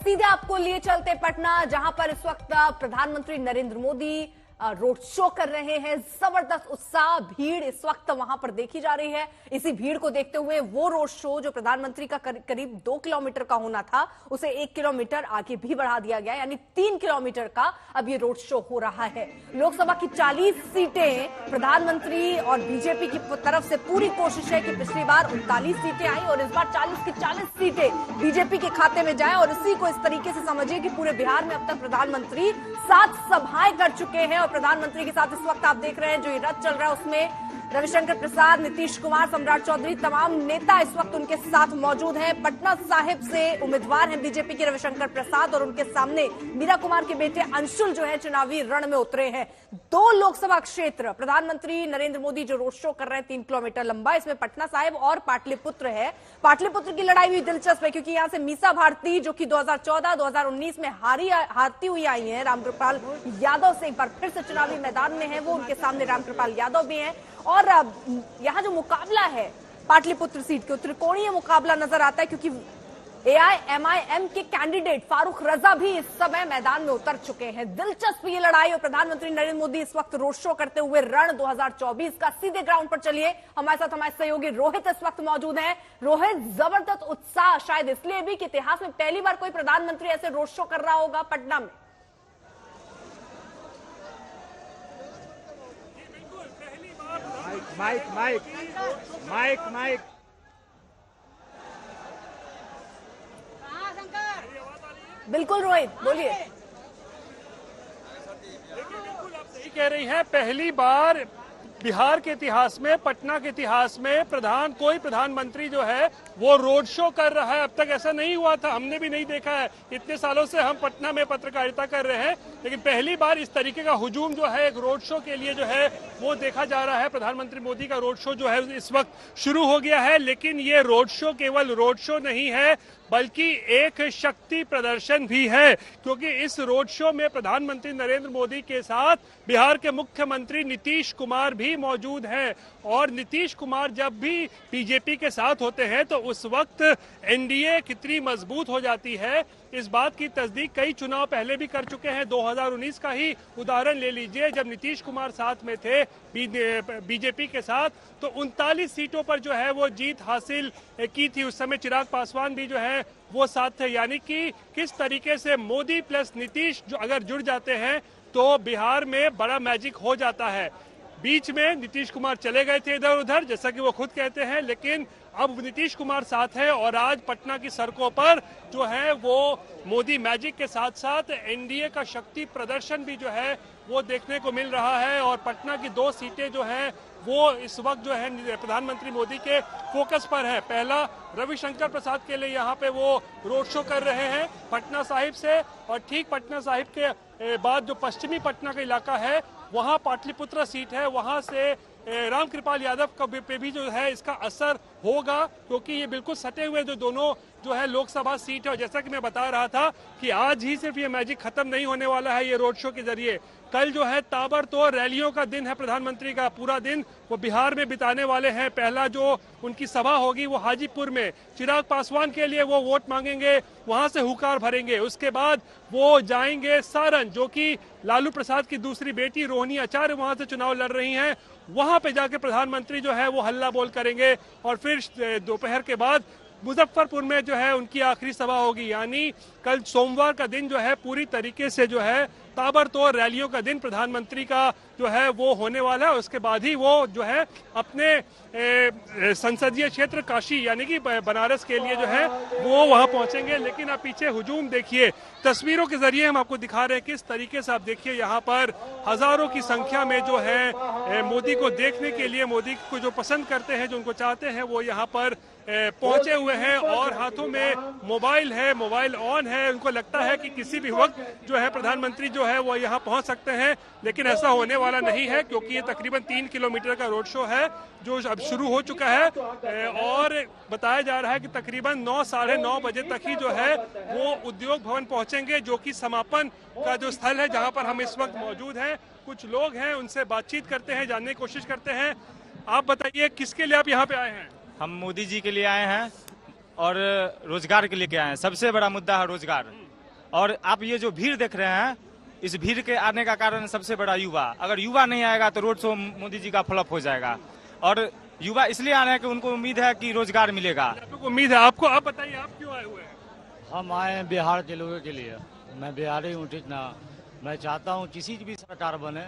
सीधे आपको लिए चलते पटना, जहां पर इस वक्त प्रधानमंत्री नरेंद्र मोदी रोड शो कर रहे हैं। जबरदस्त उत्साह, भीड़ इस वक्त वहां पर देखी जा रही है। इसी भीड़ को देखते हुए वो रोड शो जो प्रधानमंत्री का करीब 2 किलोमीटर का होना था, उसे 1 किलोमीटर आगे भी बढ़ा दिया गया, यानी 3 किलोमीटर का अब ये रोड शो हो रहा है। लोकसभा की 40 सीटें प्रधानमंत्री और बीजेपी की तरफ से पूरी कोशिश है कि पिछली बार 39 सीटें आई और इस बार 40 की 40 सीटें बीजेपी के खाते में जाए। और इसी को इस तरीके से समझिए कि पूरे बिहार में अब तक प्रधानमंत्री 7 सभाएं कर चुके हैं। और प्रधानमंत्री के साथ इस वक्त आप देख रहे हैं जो ये रथ चल रहा है, उसमें रविशंकर प्रसाद, नीतीश कुमार, सम्राट चौधरी, तमाम नेता इस वक्त उनके साथ मौजूद हैं। पटना साहिब से उम्मीदवार हैं बीजेपी के रविशंकर प्रसाद और उनके सामने मीरा कुमार के बेटे अंशुल जो है चुनावी रण में उतरे हैं। 2 लोकसभा क्षेत्र प्रधानमंत्री नरेंद्र मोदी जो रोड शो कर रहे हैं 3 किलोमीटर लंबा, इसमें पटना साहिब और पाटलिपुत्र है। पाटलिपुत्र की लड़ाई भी दिलचस्प है क्योंकि यहां से मीसा भारती जो कि 2014-2019 में हारती हुई आई है, रामकृपाल यादव से एक बार फिर से चुनावी मैदान में है वो, उनके सामने रामकृपाल यादव भी हैं। और यहाँ जो मुकाबला है पाटलिपुत्र सीट के, त्रिकोणीय मुकाबला नजर आता है क्योंकि AIMIM के कैंडिडेट फारूक रजा भी इस समय मैदान में उतर चुके हैं। दिलचस्प ये लड़ाई और प्रधानमंत्री नरेंद्र मोदी इस वक्त रोड शो करते हुए रण 2024 का सीधे ग्राउंड पर चलिए। हमारे साथ हमारे सहयोगी रोहित इस वक्त मौजूद हैं। रोहित, जबरदस्त उत्साह शायद इसलिए भी कि इतिहास में पहली बार कोई प्रधानमंत्री ऐसे रोड शो कर रहा होगा पटना में। माइक बिल्कुल रोहित, बोलिए। बिल्कुल आप सही कह रही हैं, पहली बार बिहार के इतिहास में, पटना के इतिहास में कोई प्रधानमंत्री जो है वो रोड शो कर रहा है। अब तक ऐसा नहीं हुआ था, हमने भी नहीं देखा है। इतने सालों से हम पटना में पत्रकारिता कर रहे हैं, लेकिन पहली बार इस तरीके का हुजूम जो है एक रोड शो के लिए जो है वो देखा जा रहा है। प्रधानमंत्री मोदी का रोड शो जो है इस वक्त शुरू हो गया है, लेकिन ये रोड शो केवल रोड शो नहीं है बल्कि एक शक्ति प्रदर्शन भी है, क्योंकि इस रोड शो में प्रधानमंत्री नरेंद्र मोदी के साथ बिहार के मुख्यमंत्री नीतीश कुमार भी मौजूद हैं। और नीतीश कुमार जब भी बीजेपी के साथ होते हैं तो उस वक्त एनडीए कितनी मजबूत हो जाती है, इस बात की तस्दीक कई चुनाव पहले भी कर चुके हैं। 2019 का ही उदाहरण ले लीजिए, जब नीतीश कुमार साथ में थे बीजेपी के साथ तो 39 सीटों पर जो है वो जीत हासिल की थी। उस समय चिराग पासवान भी जो है वो साथ थे। यानी कि किस तरीके से मोदी प्लस नीतीश जो अगर जुड़ जाते हैं तो बिहार में बड़ा मैजिक हो जाता है। बीच में नीतीश कुमार चले गए थे इधर उधर, जैसा कि वो खुद कहते हैं, लेकिन अब नीतीश कुमार साथ है और आज पटना की सड़कों पर जो है वो मोदी मैजिक के साथ साथ एनडीए का शक्ति प्रदर्शन भी जो है वो देखने को मिल रहा है। और पटना की 2 सीटें जो हैं वो इस वक्त जो है प्रधानमंत्री मोदी के फोकस पर है। पहला रविशंकर प्रसाद के लिए यहाँ पे वो रोड शो कर रहे हैं पटना साहिब से, और ठीक पटना साहिब के बाद जो पश्चिमी पटना का इलाका है वहाँ पाटलिपुत्र सीट है, वहाँ से रामकृपाल यादव का पे भी जो है इसका असर होगा, क्योंकि ये बिल्कुल सटे हुए जो दोनों जो है लोकसभा सीट है। और जैसा कि मैं बता रहा था कि आज ही सिर्फ ये मैजिक खत्म नहीं होने वाला है ये रोड शो के जरिए। कल जो है ताबड़तोड़ रैलियों का दिन है, प्रधानमंत्री का पूरा दिन वो बिहार में बिताने वाले हैं। पहला जो उनकी सभा होगी वो हाजीपुर में, चिराग पासवान के लिए वो वोट मांगेंगे, वहां से हुकार भरेंगे। उसके बाद वो जाएंगे सारण, जो कि लालू प्रसाद की दूसरी बेटी रोहिणी आचार्य वहां से चुनाव लड़ रही हैं, वहां पे जाके प्रधानमंत्री जो है वो हल्ला बोल करेंगे। और फिर दोपहर के बाद मुजफ्फरपुर में जो है उनकी आखिरी सभा होगी। यानी कल सोमवार का दिन जो है पूरी तरीके से जो है ताबड़तोड़ रैलियों का दिन प्रधानमंत्री का जो है वो होने वाला है। उसके बाद ही वो जो है अपने संसदीय क्षेत्र काशी यानी कि बनारस के लिए जो है वो वहां पहुंचेंगे। लेकिन आप पीछे हुजूम देखिए, तस्वीरों के जरिए हम आपको दिखा रहे हैं किस तरीके से। आप देखिए यहाँ पर हजारों की संख्या में जो है मोदी को देखने के लिए, मोदी को जो पसंद करते हैं, जो उनको चाहते हैं, वो यहाँ पर पहुंचे हुए हैं और हाथों में मोबाइल है, मोबाइल ऑन है। उनको लगता है कि किसी भी वक्त जो है प्रधानमंत्री जो है वो यहाँ पहुंच सकते हैं, लेकिन ऐसा होने वाला नहीं है, क्योंकि ये तकरीबन 3 किलोमीटर का रोड शो है जो अब शुरू हो चुका है। और बताया जा रहा है कि तकरीबन 9 साढ़े 9 बजे तक ही जो है वो उद्योग भवन पहुंचेंगे, जो कि समापन का जो स्थल है जहाँ पर हम इस वक्त मौजूद हैं। कुछ लोग हैं, उनसे बातचीत करते हैं, जानने की कोशिश करते हैं। आप बताइए किसके लिए आप यहाँ पे आए हैं? हम मोदी जी के लिए आए हैं और रोजगार के लिए आए हैं। सबसे बड़ा मुद्दा है रोजगार। और आप ये जो भीड़ देख रहे हैं, इस भीड़ के आने का कारण सबसे बड़ा युवा। अगर युवा नहीं आएगा तो रोड शो मोदी जी का फ्लॉप हो जाएगा। और युवा इसलिए आ रहे हैं कि उनको उम्मीद है कि रोजगार मिलेगा। आपको उम्मीद है? आपको आप बताइए, आप क्यों आए हुए हैं? हम आए हैं बिहार के लोगों के लिए। मैं बिहारी हूँ, ठीक ना। मैं चाहता हूँ किसी भी सरकार बने,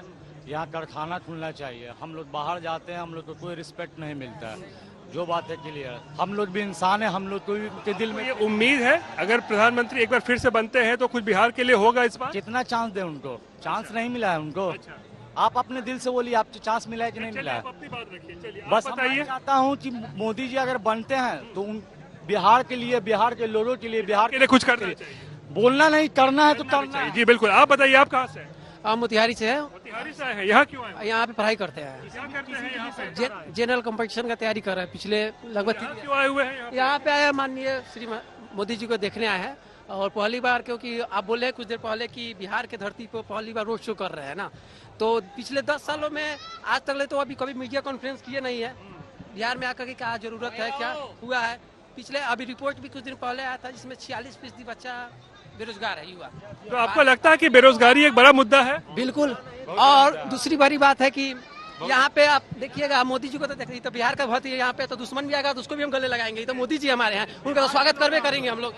यहाँ कारखाना खुलना चाहिए। हम लोग बाहर जाते हैं, हम लोग को कोई रिस्पेक्ट नहीं मिलता है। जो बात है क्लियर, हम लोग भी इंसान है, हम लोग को के दिल में ये उम्मीद है अगर प्रधानमंत्री एक बार फिर से बनते हैं तो कुछ बिहार के लिए होगा इस बार? कितना चांस दे उनको? चांस नहीं मिला है उनको। आप अपने दिल से बोलिए, आपको चांस मिला है कि नहीं मिला है? अपनी बात रखिए, चलिए बस बताइए। मैं चाहता हूँ कि मोदी जी अगर बनते हैं तो बिहार के लिए, बिहार के लोगों के लिए, बिहार के लिए कुछ करना चाहिए। बोलना नहीं, करना है तो करना है। जी बिल्कुल। आप बताइए, आप कहाँ से हैं? हम मोतिहारी से हैं। मोतिहारी से आए हैं, यहाँ क्यों आए हैं? यहाँ पे पढ़ाई करते हैं। क्या करते हैं यहाँ पे? जनरल कंपटीशन का तैयारी कर रहे हैं पिछले लगभग यहाँ क्यों आए हुए हैं यहाँ पे? यहाँ पे आए माननीय श्री मोदी जी को देखने आए हैं। और पहली बार, क्योंकि आप बोले हैं कुछ देर पहले कि बिहार के धरती पर पहली बार रोड शो कर रहे हैं ना, तो पिछले 10 सालों में आज तक तो अभी कभी मीडिया कॉन्फ्रेंस किए नहीं है। बिहार में आकर के क्या जरूरत है, क्या हुआ है। पिछले अभी रिपोर्ट भी कुछ दिन पहले आया था जिसमें 46% बच्चा बेरोजगार है, युवा। तो आपको लगता है कि बेरोजगारी एक बड़ा मुद्दा है? बिल्कुल। और दूसरी बड़ी बात है कि यहाँ पे आप देखिएगा, मोदी जी को तो देखिए, तो बिहार का बहुत ही यहाँ पे तो दुश्मन भी आएगा तो उसको भी हम गले लगाएंगे। तो मोदी जी हमारे हैं, उनका तो स्वागत करवे करेंगे हम लोग।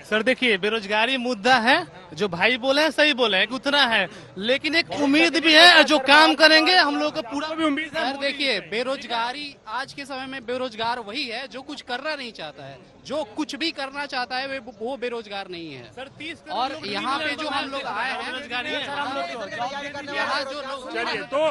सर देखिए, बेरोजगारी मुद्दा है, जो भाई बोले हैं सही बोले हैं, उतना है, लेकिन एक उम्मीद भी है, जो काम करेंगे हम लोग को पूरा भी उम्मीद है। सर देखिए, बेरोजगारी आज के समय में बेरोजगार वही है जो कुछ करना नहीं चाहता है। जो कुछ भी करना चाहता है वो बेरोजगार नहीं है। सर 30 और यहाँ पे जो हम लोग आए हैं, यहाँ जो लोग, चलिए, तो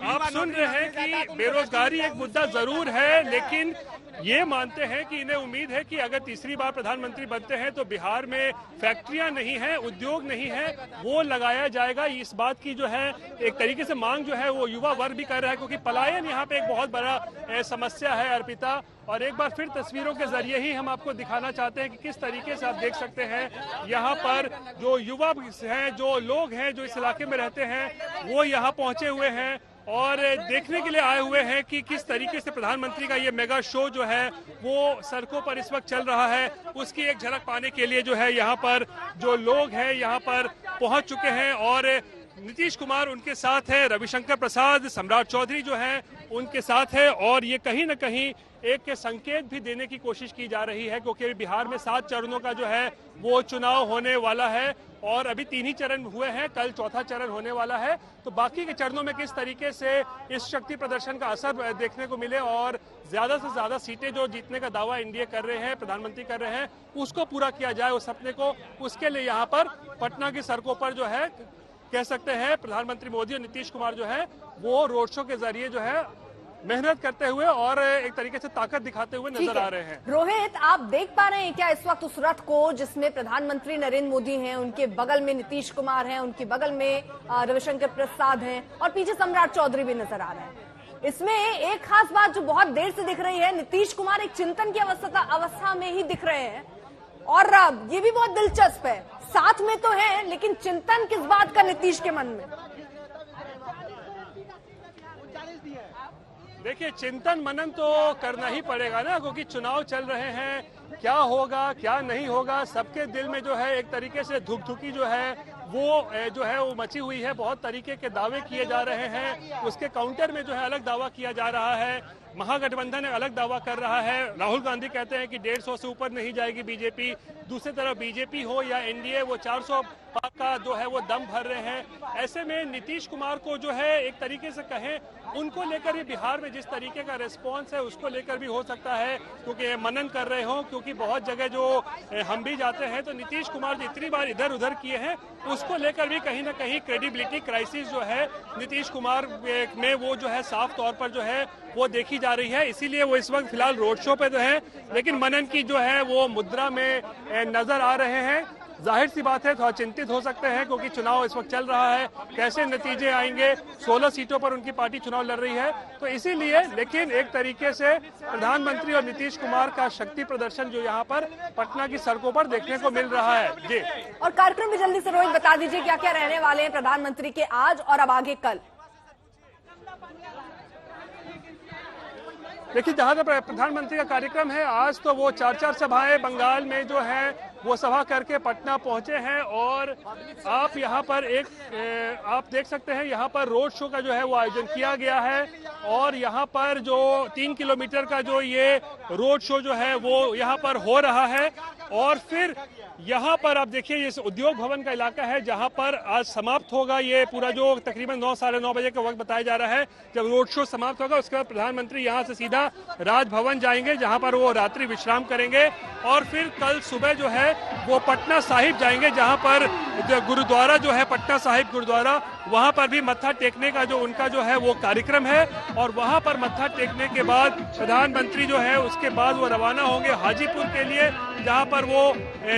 आप सुन रहे हैं कि बेरोजगारी एक मुद्दा जरूर है, लेकिन ये मानते हैं कि इन्हें उम्मीद है कि अगर तीसरी बार प्रधानमंत्री बनते हैं तो बिहार में फैक्ट्रियां नहीं है, उद्योग नहीं है, वो लगाया जाएगा। इस बात की जो है एक तरीके से मांग जो है वो युवा वर्ग भी कर रहा है, क्योंकि पलायन यहाँ पे एक बहुत बड़ा समस्या है अर्पिता। और एक बार फिर तस्वीरों के जरिए ही हम आपको दिखाना चाहते हैं कि किस तरीके से आप देख सकते हैं यहाँ पर जो युवा हैं, जो लोग हैं जो इस इलाके में रहते हैं, वो यहाँ पहुंचे हुए हैं और देखने के लिए आए हुए हैं कि किस तरीके से प्रधानमंत्री का ये मेगा शो जो है वो सड़कों पर इस वक्त चल रहा है। उसकी एक झलक पाने के लिए जो है यहाँ पर जो लोग हैं यहाँ पर पहुंच चुके हैं। और नीतीश कुमार उनके साथ है, रविशंकर प्रसाद, सम्राट चौधरी जो है उनके साथ है। और ये कहीं न कहीं एक संकेत भी देने की कोशिश की जा रही है, क्योंकि बिहार में 7 चरणों का जो है वो चुनाव होने वाला है और अभी 3 ही चरण हुए हैं, कल चौथा चरण होने वाला है। तो बाकी के चरणों में किस तरीके से इस शक्ति प्रदर्शन का असर देखने को मिले और ज्यादा से ज्यादा सीटें जो जीतने का दावा एनडीए कर रहे हैं, प्रधानमंत्री कर रहे हैं, उसको पूरा किया जाए उस सपने को, उसके लिए यहाँ पर पटना की सड़कों पर जो है कह सकते हैं प्रधानमंत्री मोदी और नीतीश कुमार जो है वो रोड शो के जरिए जो है मेहनत करते हुए और एक तरीके से ताकत दिखाते हुए नजर आ रहे हैं। रोहित, आप देख पा रहे हैं क्या इस वक्त उस रथ को जिसमें प्रधानमंत्री नरेंद्र मोदी हैं, उनके बगल में नीतीश कुमार हैं, उनके बगल में रविशंकर प्रसाद हैं और पीछे सम्राट चौधरी भी नजर आ रहे हैं। इसमें एक खास बात जो बहुत देर से दिख रही है, नीतीश कुमार एक चिंतन की अवस्था में ही दिख रहे हैं और ये भी बहुत दिलचस्प है, साथ में तो है लेकिन चिंतन किस बात का नीतीश के मन में? देखिए, चिंतन मनन तो करना ही पड़ेगा ना, क्योंकि चुनाव चल रहे हैं, क्या होगा क्या नहीं होगा, सबके दिल में जो है एक तरीके से धुकधुकी जो है वो मची हुई है। बहुत तरीके के दावे किए जा रहे हैं, उसके काउंटर में जो है अलग दावा किया जा रहा है। महागठबंधन अलग दावा कर रहा है। राहुल गांधी कहते हैं कि 150 से ऊपर नहीं जाएगी बीजेपी। दूसरी तरफ बीजेपी हो या एनडीए, वो 400 पार का जो है वो दम भर रहे हैं। ऐसे में नीतीश कुमार को जो है एक तरीके से कहें, उनको लेकर ये बिहार में जिस तरीके का रिस्पॉन्स है उसको लेकर भी हो सकता है, क्योंकि मनन कर रहे हो, क्योंकि बहुत जगह जो हम भी जाते हैं तो नीतीश कुमार जितनी बार इधर उधर किए हैं उसको लेकर भी कहीं ना कहीं क्रेडिबिलिटी क्राइसिस जो है नीतीश कुमार में वो जो है साफ तौर पर जो है वो देखी जा रही है। इसीलिए वो इस वक्त फिलहाल रोड शो पे तो है, लेकिन मनन की जो है वो मुद्रा में नजर आ रहे हैं। जाहिर सी बात है थोड़ा चिंतित हो सकते हैं, क्योंकि चुनाव इस वक्त चल रहा है, कैसे नतीजे आएंगे। 16 सीटों पर उनकी पार्टी चुनाव लड़ रही है, तो इसीलिए। लेकिन एक तरीके से प्रधानमंत्री और नीतीश कुमार का शक्ति प्रदर्शन जो यहाँ पर पटना की सड़कों पर देखने को मिल रहा है। जी, और कार्यक्रम भी जल्दी से रोहित बता दीजिए क्या क्या रहने वाले हैं प्रधानमंत्री के आज और अब आगे कल? देखिए, जहां तक प्रधानमंत्री का कार्यक्रम है, आज तो वो 4 सभाएं बंगाल में जो है वो सभा करके पटना पहुंचे हैं। और आप यहाँ पर आप देख सकते हैं यहाँ पर रोड शो का जो है वो आयोजन किया गया है। और यहाँ पर जो 3 किलोमीटर का जो ये रोड शो जो है वो यहाँ पर हो रहा है। और फिर यहाँ पर आप देखिए ये उद्योग भवन का इलाका है जहाँ पर आज समाप्त होगा ये पूरा जो तकरीबन 9 साढ़े 9 बजे का वक्त बताया जा रहा है। जब रोड शो समाप्त होगा उसके बाद प्रधानमंत्री यहाँ से सीधा राजभवन जाएंगे जहाँ पर वो रात्रि विश्राम करेंगे। और फिर कल सुबह जो है वो पटना साहिब जाएंगे जहाँ पर गुरुद्वारा जो है पटना साहिब गुरुद्वारा, वहाँ पर भी मत्था टेकने का जो उनका जो है वो कार्यक्रम है। और वहाँ पर मत्था टेकने के बाद प्रधानमंत्री जो है उसके बाद वो रवाना होंगे हाजीपुर के लिए जहाँ पर वो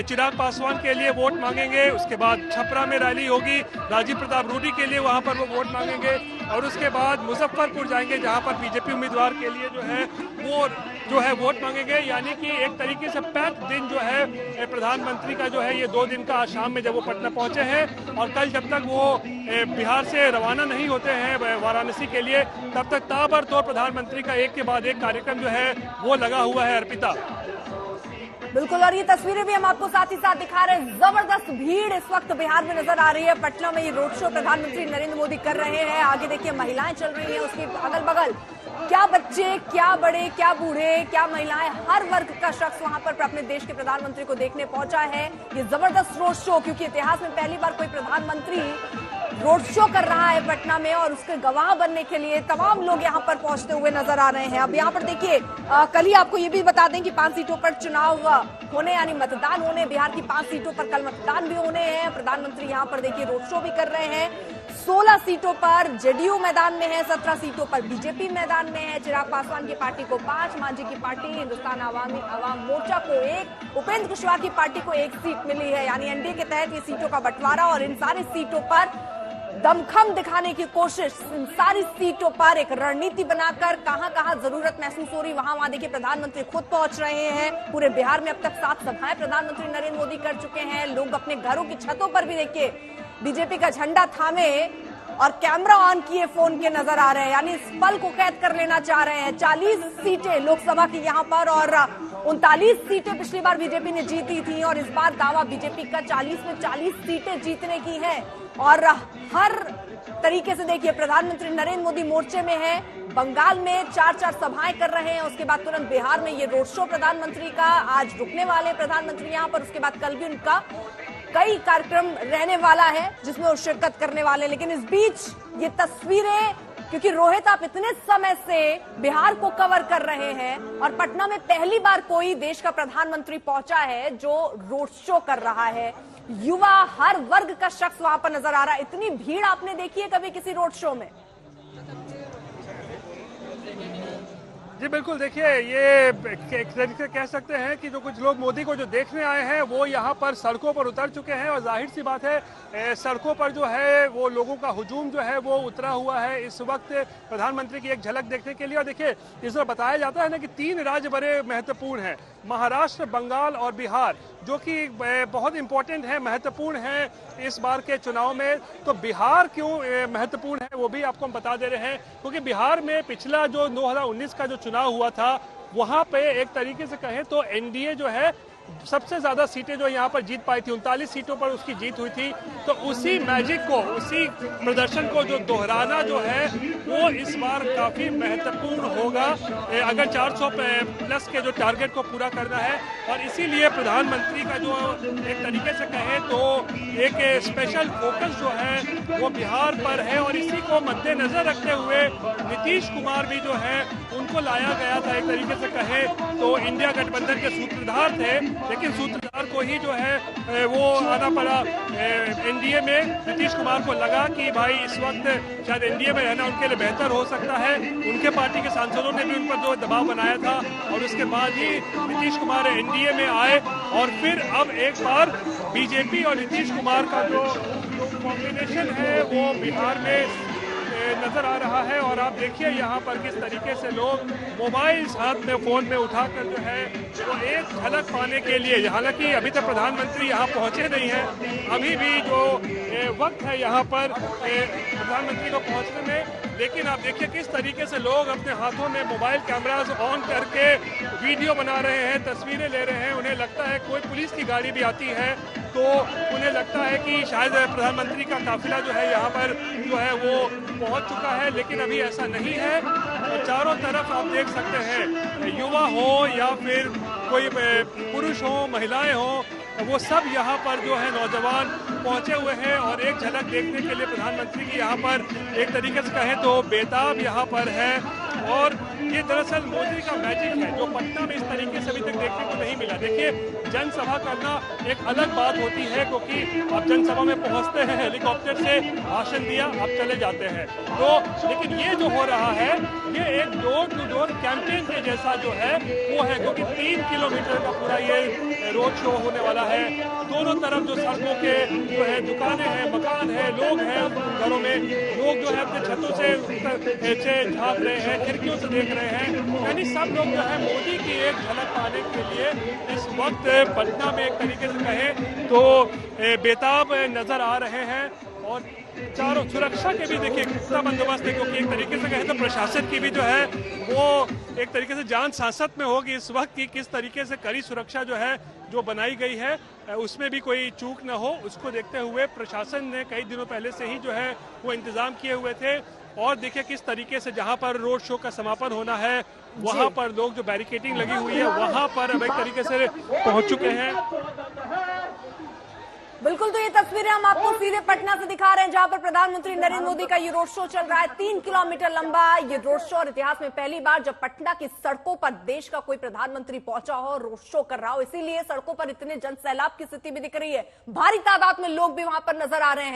चिराग पासवान के लिए वोट मांगेंगे। उसके बाद छपरा में रैली होगी, राजीव प्रताप रूडी के लिए वहाँ पर वो वोट मांगेंगे। और उसके बाद मुजफ्फरपुर जाएंगे जहाँ पर बीजेपी उम्मीदवार के लिए जो है वोट मांगेंगे। यानी कि एक तरीके से पैक दिन जो है प्रधानमंत्री का जो है ये 2 दिन का आज शाम में जब वो पटना पहुंचे हैं। और कल जब तक वो बिहार से रवाना नहीं होते हैं वाराणसी के लिए तब तक ताबड़तोड़ प्रधानमंत्री का एक के बाद एक कार्यक्रम जो है वो लगा हुआ है। अर्पिता, बिल्कुल, और ये तस्वीरें भी हम आपको साथ ही साथ दिखा रहे हैं। जबरदस्त भीड़ इस वक्त बिहार में नजर आ रही है। पटना में ये रोड शो प्रधानमंत्री नरेंद्र मोदी कर रहे हैं। आगे देखिए महिलाएं चल रही हैं, उसके अगल बगल क्या बच्चे, क्या बड़े, क्या बूढ़े, क्या महिलाएं, हर वर्ग का शख्स वहां पर अपने देश के प्रधानमंत्री को देखने पहुंचा है। ये जबरदस्त रोड शो, क्योंकि इतिहास में पहली बार कोई प्रधानमंत्री रोड शो कर रहा है पटना में और उसके गवाह बनने के लिए तमाम लोग यहां पर पहुंचते हुए नजर आ रहे हैं। अब यहां पर देखिए कल ही आपको ये भी बता दें कि 5 सीटों पर चुनाव होने यानी मतदान होने, बिहार की 5 सीटों पर कल मतदान भी होने हैं। प्रधानमंत्री यहां पर देखिए रोड शो भी कर रहे हैं। 16 सीटों पर जेडीयू मैदान में है, 17 सीटों पर बीजेपी मैदान में है। चिराग पासवान की पार्टी को 5, मांझी की पार्टी हिंदुस्तान अवाम मोर्चा को 1, उपेंद्र कुशवाहा की पार्टी को 1 सीट मिली है। यानी एनडीए के तहत ये सीटों का बंटवारा और इन सारी सीटों पर दमखम दिखाने की कोशिश, इन सारी सीटों पर एक रणनीति बनाकर कहां जरूरत महसूस हो रही वहां देखिए प्रधानमंत्री खुद पहुंच रहे हैं। पूरे बिहार में अब तक 7 सभाएं प्रधानमंत्री नरेंद्र मोदी कर चुके हैं। लोग अपने घरों की छतों पर भी देखिए बीजेपी का झंडा थामे और कैमरा ऑन किए फोन के नजर आ रहे हैं। यानी इस पल को कैद कर लेना चाह रहे हैं। 40 सीटें लोकसभा की यहाँ पर और 39 सीटें पिछली बार बीजेपी ने जीती थी और इस बार दावा बीजेपी का 40 में 40 सीटें जीतने की है। और हर तरीके से देखिए प्रधानमंत्री नरेंद्र मोदी मोर्चे में है। बंगाल में 4 सभाएं कर रहे हैं, उसके बाद तुरंत बिहार में ये रोड शो प्रधानमंत्री का आज रुकने वाले प्रधानमंत्री यहाँ पर, उसके बाद कल भी उनका कई कार्यक्रम रहने वाला है जिसमें वो शिरकत करने वाले। लेकिन इस बीच ये तस्वीरें, क्योंकि रोहित आप इतने समय से बिहार को कवर कर रहे हैं और पटना में पहली बार कोई देश का प्रधानमंत्री पहुंचा है जो रोड शो कर रहा है। युवा, हर वर्ग का शख्स वहां पर नजर आ रहा है। इतनी भीड़ आपने देखी है कभी किसी रोड शो में? जी बिल्कुल, देखिए ये एक तरीके से कह सकते हैं कि जो कुछ लोग मोदी को जो देखने आए हैं वो यहाँ पर सड़कों पर उतर चुके हैं। और जाहिर सी बात है सड़कों पर जो है वो लोगों का हुजूम जो है वो उतरा हुआ है इस वक्त प्रधानमंत्री की एक झलक देखने के लिए। और देखिए इसमें बताया जाता है ना कि 3 राज्य बड़े महत्वपूर्ण हैं, महाराष्ट्र, बंगाल और बिहार, जो कि बहुत इंपॉर्टेंट है, महत्वपूर्ण है इस बार के चुनाव में। तो बिहार क्यों महत्वपूर्ण है वो भी आपको हम बता दे रहे हैं, क्योंकि बिहार में पिछला जो 2019 का जो चुनाव हुआ था वहां पे एक तरीके से कहें तो एनडीए जो है सबसे ज्यादा सीटें जो यहाँ पर जीत पाई थी, 39 सीटों पर उसकी जीत हुई थी। तो उसी मैजिक को, उसी प्रदर्शन को जो दोहराना जो है वो इस बार काफी महत्वपूर्ण होगा अगर 400 प्लस के जो टारगेट को पूरा करना है। और इसीलिए प्रधानमंत्री का जो एक तरीके से कहें तो एक स्पेशल फोकस जो है वो बिहार पर है। और इसी को मद्देनजर रखते हुए नीतीश कुमार भी जो है उनको लाया गया था, एक तरीके से कहें तो इंडिया गठबंधन के सूत्रधार थे, लेकिन सूत्रधार को ही जो है वो आना पड़ा एनडीए में। नीतीश कुमार को लगा कि भाई इस वक्त शायद एनडीए में रहना उनके लिए बेहतर हो सकता है। उनके पार्टी के सांसदों ने भी उन पर जो दबाव बनाया था और उसके बाद ही नीतीश कुमार एनडीए में आए। और फिर अब एक बार बीजेपी और नीतीश कुमार का जो कॉम्बिनेशन है वो बिहार में नजर आ रहा है। और आप देखिए यहाँ पर किस तरीके से लोग मोबाइल हाथ में फोन में उठाकर जो है वो एक झलक पाने के लिए, हालांकि अभी तक प्रधानमंत्री यहाँ पहुंचे नहीं हैं, अभी भी जो वक्त है यहाँ पर प्रधानमंत्री को पहुंचने में, लेकिन आप देखिए किस तरीके से लोग अपने हाथों में मोबाइल कैमरास ऑन करके वीडियो बना रहे हैं, तस्वीरें ले रहे हैं। उन्हें लगता है कोई पुलिस की गाड़ी भी आती है तो उन्हें लगता है कि शायद प्रधानमंत्री का काफिला जो है यहाँ पर जो है वो पहुंच चुका है, लेकिन अभी ऐसा नहीं है। तो चारों तरफ आप देख सकते हैं, युवा हो या फिर कोई पुरुष हो, महिलाएं हो, वो सब यहाँ पर जो है नौजवान पहुंचे हुए हैं और एक झलक देखने के लिए प्रधानमंत्री की यहाँ पर एक तरीके से कहें तो बेताब यहाँ पर है। और ये दरअसल मोदी का मैजिक है जो पटना में इस तरीके से अभी तक देखने को नहीं मिला। देखिए जनसभा करना एक अलग बात होती है, क्योंकि आप जनसभा में पहुंचते हैं, हेलीकॉप्टर से भाषण दिया, आप चले जाते हैं, तो लेकिन ये जो हो रहा है ये एक डोर टू डोर कैंपेन के जैसा जो है वो है, क्योंकि 3 किलोमीटर का पूरा ये रोड शो होने वाला है। दोनों तरफ जो सड़कों के जो है दुकानें हैं, मकान है, लोग हैं, घरों में लोग जो है अपने छतों से झांक रहे हैं, खिड़कियों से देख रहे हैं, यानी सब लोग जो है मोदी की एक झलक पाने के लिए इस वक्त पटना में एक तरीके से कहें तो बेताब नजर आ रहे हैं। और चारों सुरक्षा के भी देखिए कितना बंदोबस्त है, क्योंकि एक तरीके से कहें तो प्रशासन की भी जो है वो एक तरीके से जान सांसत में होगी इस वक्त की किस तरीके से कड़ी सुरक्षा जो है जो बनाई गई है उसमें भी कोई चूक न हो, उसको देखते हुए प्रशासन ने कई दिनों पहले से ही जो है वो इंतजाम किए हुए थे। और देखिए किस तरीके से जहां पर रोड शो का समापन होना है वहां पर लोग जो बैरिकेडिंग लगी हुई है वहां पर अब एक तरीके से पहुंच चुके हैं। बिल्कुल, तो ये तस्वीरें हम आपको सीधे पटना से दिखा रहे हैं जहां पर प्रधानमंत्री नरेंद्र मोदी का ये रोड शो चल रहा है। 3 किलोमीटर लंबा ये रोड शो, और इतिहास में पहली बार जब पटना की सड़कों पर देश का कोई प्रधानमंत्री पहुंचा हो, रोड शो कर रहा हो, इसीलिए सड़कों पर इतने जन सैलाब की स्थिति भी दिख रही है। भारी तादाद में लोग भी वहां पर नजर आ रहे हैं।